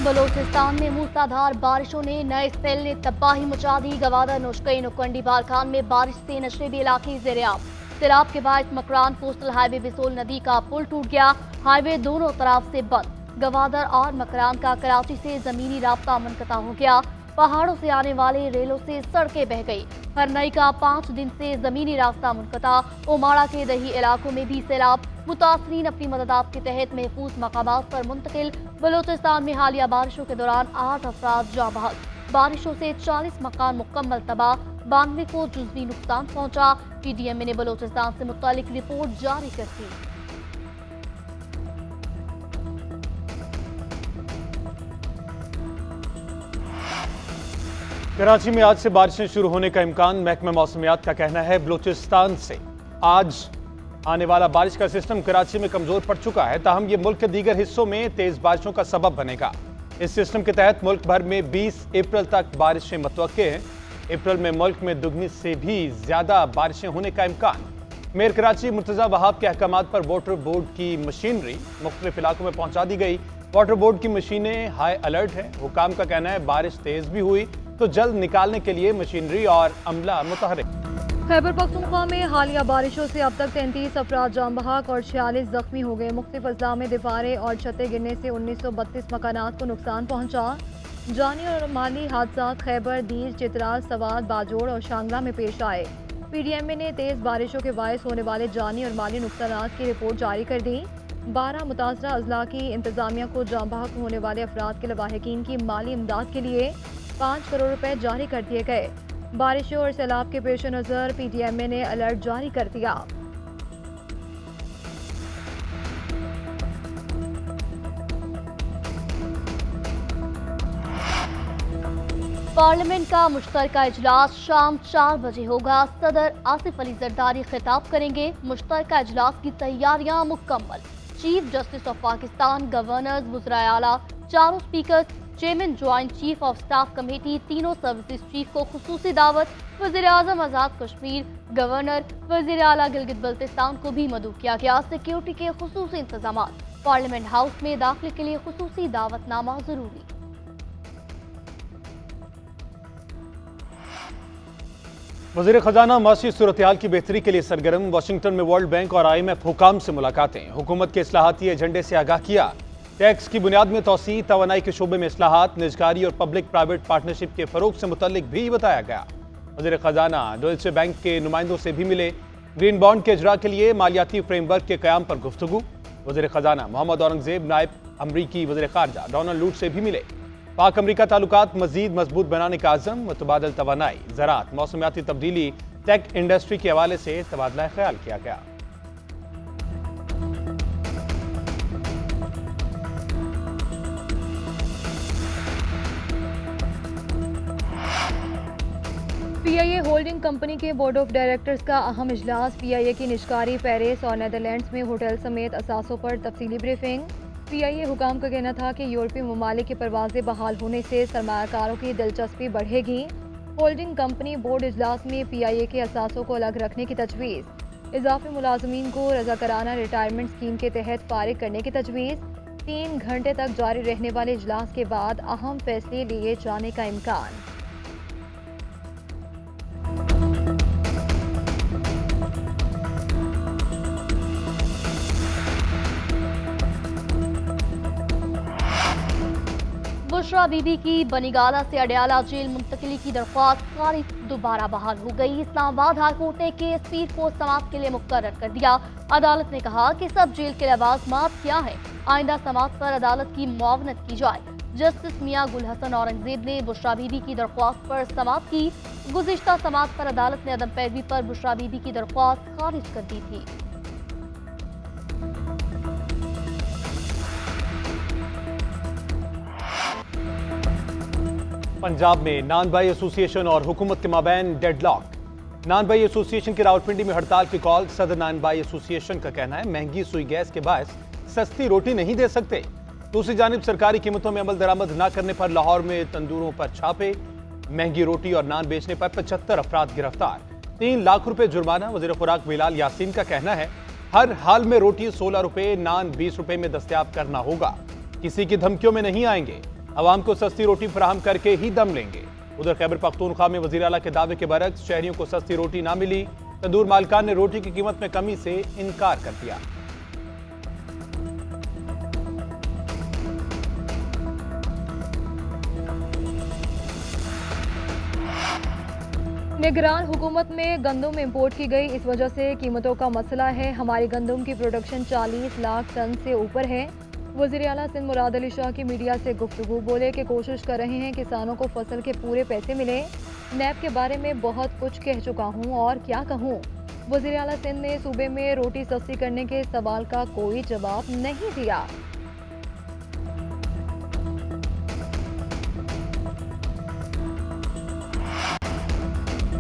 बलूचिस्तान में मूसलाधार बारिशों ने नए स्पेल ने तबाही मचा दी। गवादर, नौशकई, नुकंडी, बारखान में बारिश से नशेबी इलाके ज़ेर-ए-आब। सैलाब के बाद मकरान कोस्टल हाईवे बिसोल नदी का पुल टूट गया। हाईवे दोनों तरफ से बंद। गवादर और मकरान का कराची से जमीनी राब्ता मुनक़ता हो गया। पहाड़ों से आने वाले रेलों से सड़कें बह गई। हरनई का 5 दिन से जमीनी रास्ता मुनक़ता। ओमाड़ा के दही इलाकों में भी सैलाब। मुतासरीन अपनी मदद आपके तहत महफूज मकामात पर मुंतकिल। बलूचिस्तान में हालिया बारिशों के दौरान 8 अफराद जाँ बहक। बारिशों से 40 मकान मुकम्मल तबाह, 92 को जुज़वी नुकसान पहुंचा। PDMA ने बलूचिस्तान से मुतालिक रिपोर्ट जारी कर दी। कराची में आज से बारिशें शुरू होने का इम्कान। महकमा मौसमियात का कहना है बलूचिस्तान से आज आने वाला बारिश का सिस्टम कराची में कमजोर पड़ चुका है, ताहम ये मुल्क के दीगर हिस्सों में तेज बारिशों का सबब बनेगा। इस सिस्टम के तहत मुल्क भर में 20 अप्रैल तक बारिशें मुतवक्के हैं। अप्रैल में मुल्क में दुगनी से भी ज्यादा बारिशें होने का इम्कान। मेयर कराची मुर्तजा वहाब के अहकामात पर वाटर बोर्ड की मशीनरी मुख्तलिफ इलाकों में पहुंचा दी गई। वाटर बोर्ड की मशीनें हाई अलर्ट है। हुकाम का कहना है बारिश तेज भी हुई तो जल्द निकालने के लिए मशीनरी और अमला मुतहरिक। खैबर पख्तूनख्वा में हालिया बारिशों से अब तक 33 अफराद जाँ बहक और 46 जख्मी हो गए। मुख्तलिफ अजला में दीवारें और छतें गिरने से 1932 मकानात को नुकसान पहुंचा। जानी और माली हादसा खैबर, दीर, चित्राल, सवात, बाजोड़ और शांगला में पेश आए। PDMA ने तेज बारिशों के बायस होने वाले जानी और माली नुकसान की रिपोर्ट जारी कर दी। 12 मुतासरा अजला की इंतजामिया को जाँ बहक होने वाले अफराद के लवाहिकीन की माली इमदाद के लिए 5 करोड़ रुपए जारी कर दिए गए। बारिशों और सैलाब के पेश नज़र PDMA ने अलर्ट जारी कर दिया। पार्लियामेंट का मुश्तरका इजलास शाम 4 बजे होगा। सदर आसिफ अली जरदारी खिताब करेंगे। मुश्तरका इजलास की तैयारियां मुकम्मल। Chief justice of Pakistan, governors, वज़राए आला, चारों speakers, chairman joint chief of staff committee, तीनों सर्विसेज चीफ को खुसूसी दावत। वज़ीर आज़म आज़ाद कश्मीर, गवर्नर, वज़ीर आला गिलगित बल्तिस्तान को भी मदऊ किया गया। सिक्योरिटी के खुसूसी इंतजाम। पार्लियामेंट हाउस में दाखिले के लिए खुसूसी दावतनामा जरूरी। वज़ीर खजाना माशी सूरत-ए-हाल की बेहतरी के लिए सरगर्म। वाशिंगटन में वर्ल्ड बैंक और IMF हुकाम से मुलाकातें। हुकूमत के इस्लाहाती एजेंडे से आगाह किया। टैक्स की बुनियाद में तोसी, तवानाई के शोबे में इस्लाहात, निजकारी और पब्लिक प्राइवेट पार्टनरशिप के फरोग से मुतल्लिक भी बताया गया। वज़ीर खजाना डॉइचे बैंक के नुमाइंदों से भी मिले। ग्रीन बॉन्ड के इजरा के लिए मालियाती फ्रेमवर्क के क़याम पर गुफ्तगू। वज़ीर खजाना मोहम्मद औरंगजेब नायब अमरीकी वज़ीर ख़ारजा डोनाल्ड लूट से भी मिले। पाक अमरीका ताल्लुकात मजीद मजबूत बनाने का आज़म। मुतबादल तवानाई, ज़राअत, मौसमियाती तब्दीली, टेक इंडस्ट्री के हवाले से तबादला ख्याल किया गया। PIA होल्डिंग कंपनी के बोर्ड ऑफ डायरेक्टर्स का अहम इजलास। PIA की निजकारी पेरिस और नेदरलैंड्स में होटल समेत असासों पर तफसीली ब्रीफिंग। PIA हुकाम का कहना था कि यूरोपीय ममालिक की परवाजें बहाल होने से सरमायाकारों की दिलचस्पी बढ़ेगी। होल्डिंग कंपनी बोर्ड इजलास में PIA के असासों को अलग रखने की तजवीज़। इजाफी मुलाजमीन को रज़ाकाराना रिटायरमेंट स्कीम के तहत फारिग करने की तजवीज़। 3 घंटे तक जारी रहने वाले इजलास के बाद अहम फैसले लिए जाने का इम्कान। बुशरा बीबी की बनीगाला से अडयाला जेल मुंतकिली की दरख्वास्त खारिज दोबारा बहाल हो गई। इस्लामाबाद हाईकोर्ट ने केस पीर को समाअत के लिए मुकर्रर कर दिया। अदालत ने कहा कि सब जेल के लवाज़मात क्या है, आइंदा समाअत पर अदालत की मुआवनत की जाए। जस्टिस मियां गुल हसन औरंगजेब ने बुशरा बीबी की दरख्वास्त पर समाअत की। गुज़िश्ता समाअत पर अदालत ने अदम पैरवी पर बुशरा बीबी की दरख्वास्त खारिज कर दी थी। पंजाब में नान बाई एसोसिएशन और हुकूमत के माबैन डेडलॉक। नान बाई एसोसिएशन की रावलपिंडी में हड़ताल की कॉल। सदर नान बाई एसोसिएशन का कहना है महंगी सुई गैस के बायस सस्ती रोटी नहीं दे सकते। दूसरी जानिब सरकारी कीमतों में अमल दरामद न करने पर लाहौर में तंदूरों पर छापे। महंगी रोटी और नान बेचने पर 75 अफराद गिरफ्तार। 3 लाख रुपए जुर्माना। वज़ीर खुराक बिलाल यासीन का कहना है हर हाल में रोटी 16 रुपए, नान 20 रुपए में दस्तयाब करना होगा। किसी की धमकियों में नहीं आएंगे। अवाम को सस्ती रोटी फराहम करके ही दम लेंगे। उधर खैबर पख्तूनख्वा में वज़ीर आला के दावे के बरक्स शहरियों को सस्ती रोटी ना मिली। तंदूर मालिकान ने रोटी की कीमत में कमी से इनकार कर दिया। निगरान हुकूमत में गंदम इंपोर्ट की गई, इस वजह से कीमतों का मसला है। हमारी गंदम की प्रोडक्शन 40 लाख टन से ऊपर है। वज़ीर आला सिंध मुराद अली शाह की मीडिया से गुफ्तगू, बोले कि कोशिश कर रहे हैं किसानों को फसल के पूरे पैसे मिले। नैब के बारे में बहुत कुछ कह चुका हूँ और क्या कहूँ। वज़ीर आला सिंध ने सूबे में रोटी सस्ती करने के सवाल का कोई जवाब नहीं दिया।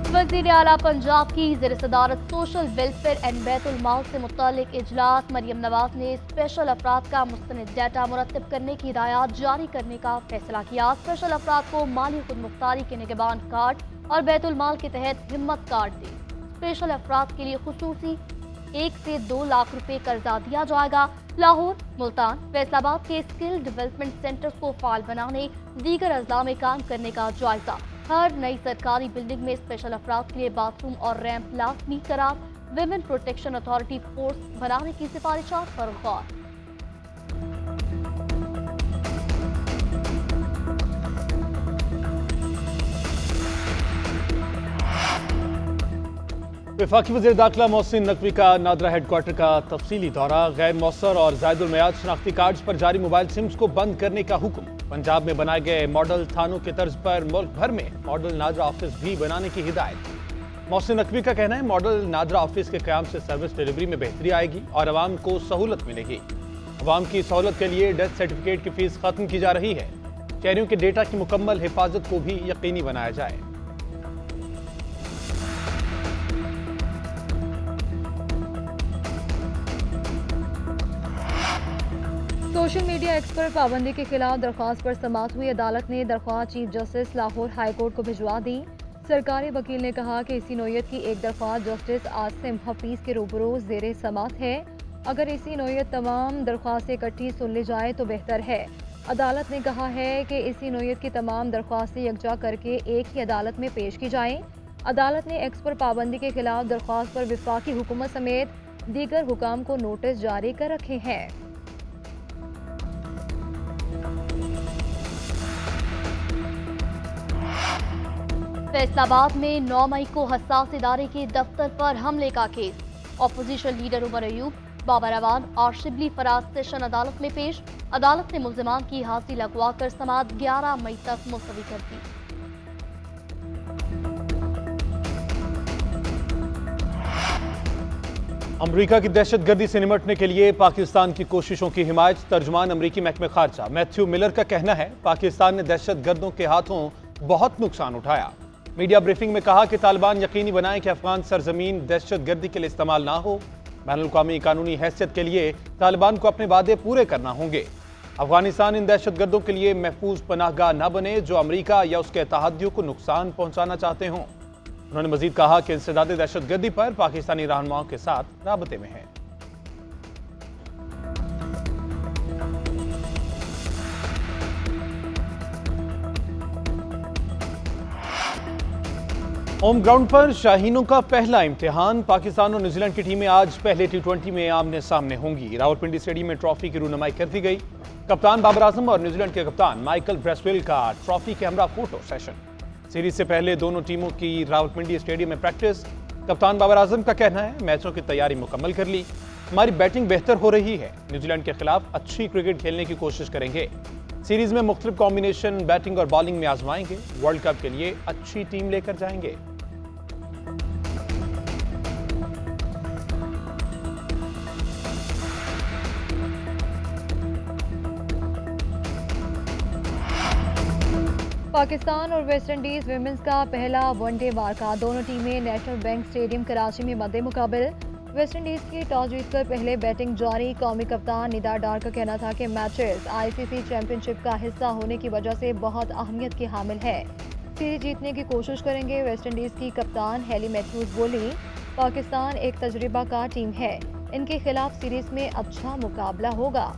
वज़ीर आला पंजाब की ज़ेर सदारत सोशल वेलफेयर एंड बैतुल माल से मुतालिक इजलास। मरियम नवाज ने स्पेशल अफराद का मुस्तनिद डाटा मुरत्तब करने की हिदायत जारी करने का फैसला किया। स्पेशल अफराद को माली खुद मुख्तारी के निगहबान कार्ड और बैतुल माल के तहत हिम्मत कार्ड दें। स्पेशल अफराद के लिए खुसूसी 1 से 2 लाख रुपए कर्जा दिया जाएगा। लाहौर, मुल्तान, फैसलाबाद के स्किल डेवलपमेंट सेंटर्स को फाल बनाने, दीगर अजला में काम करने का जायजा। हर नई सरकारी बिल्डिंग में स्पेशल अफराद के लिए बाथरूम और रैंप लाजमी करार। विमेन प्रोटेक्शन अथॉरिटी फोर्स बनाने की सिफारिशात पर गौर। वफाकी वज़ीर दाखिला मोहसिन नकवी का नादरा हेडक्वार्टर का तफसीली दौरा। गैर मौसर और जायदुल मियाद शनाख्ती कार्ड्स पर जारी मोबाइल सिम्स को बंद करने का हुक्म। पंजाब में बनाए गए मॉडल थानों के तर्ज पर मुल्क भर में मॉडल नादरा ऑफिस भी बनाने की हिदायत। मोहसिन नकवी का कहना है मॉडल नादरा ऑफिस के क़याम से सर्विस डिलीवरी में बेहतरी आएगी और अवाम को सहूलत मिलेगी। अवाम की सहूलत के लिए डेथ सर्टिफिकेट की फीस खत्म की जा रही है। शहरियों के डेटा की मुकम्मल हिफाजत को भी यकीनी बनाया जाए। सोशल मीडिया एक्स पर पाबंदी के खिलाफ दरख्वास्त पर समाअत हुई। अदालत ने दरख्वास्त chief justice Lahore high court को भिजवा दी। सरकारी वकील ने कहा कि इसी नौयत की एक दरख्वास्त जस्टिस आसिम हफीज के रूबरू ज़ेरे समाअत है। अगर इसी नौयत तमाम दरख्वास्तें इकट्ठी सुन ली जाए तो बेहतर है। अदालत ने कहा है कि इसी नौयत की तमाम दरख्वास्तें यकजा करके एक ही अदालत में पेश की जाएं। अदालत ने एक्स पर पाबंदी के खिलाफ दरख्वास्त पर वफाकी हुकूमत समेत दीगर हुकाम को नोटिस जारी कर रखे हैं। फैसलाबाद में 9 मई को हसास इदारे के दफ्तर पर हमले का case. Opposition leader Umar Ayub, Babar Awan और शिबली फराज सेशन अदालत में पेश। अदालत ने मुल्जिमान की हाजिरी लगवाकर समाअत 11 मई तक मुलतवी कर दी। अमरीका की दहशतगर्दी से निपटने के लिए पाकिस्तान की कोशिशों की हिमायत। तर्जुमान अमरीकी महकमे खारजा मैथ्यू मिलर का कहना है पाकिस्तान ने दहशतगर्दों के हाथों बहुत नुकसान उठाया। मीडिया ब्रीफिंग में कहा कि तालिबान यकीनी बनाए कि अफगान सरजमीन दहशतगर्दी के लिए इस्तेमाल ना हो। बैनुल-अक़वामी कानूनी हैसियत के लिए तालिबान को अपने वादे पूरे करना होंगे। अफगानिस्तान इन दहशतगर्दों के लिए महफूज पनाहगाह न बने जो अमरीका या उसके इत्तेहादियों को नुकसान पहुंचाना चाहते हों। उन्होंने मजीद कहा कि इंसदाद दहशतगर्दी पर पाकिस्तानी रहनुमाओं के साथ राबते में है। होम ग्राउंड पर शाहीनों का पहला इम्तिहान। पाकिस्तान और न्यूजीलैंड की टीमें आज पहले T20 में आमने सामने होंगी। रावलपिंडी स्टेडियम में ट्रॉफी की रूनुमाई कर दी गई। कप्तान बाबर आजम और न्यूजीलैंड के कप्तान माइकल ब्रेसवेल का ट्रॉफी के हमरा फोटो सेशन। सीरीज से पहले दोनों टीमों की रावलपिंडी स्टेडियम में प्रैक्टिस। कप्तान बाबर आजम का कहना है मैचों की तैयारी मुकम्मल कर ली, हमारी बैटिंग बेहतर हो रही है, न्यूजीलैंड के खिलाफ अच्छी क्रिकेट खेलने की कोशिश करेंगे। सीरीज में मुख्तलिफ कॉम्बिनेशन बैटिंग और बॉलिंग में आजमाएंगे। वर्ल्ड कप के लिए अच्छी टीम लेकर जाएंगे। पाकिस्तान और वेस्ट इंडीज विमेंस का पहला वनडे मार्का। दोनों टीमें नेशनल बैंक स्टेडियम कराची में मद्दे मुकाबिल। वेस्ट इंडीज की टॉस जीतकर पहले बैटिंग जारी। कौमी कप्तान निदा डार का कहना था कि मैचेस ICC चैंपियनशिप का हिस्सा होने की वजह से बहुत अहमियत की हामिल है। सीरीज जीतने की कोशिश करेंगे। वेस्ट इंडीज की कप्तान हेली मैथ्यूज बोली, पाकिस्तान एक तजुर्बाकार टीम है, इनके खिलाफ सीरीज में अच्छा मुकाबला होगा।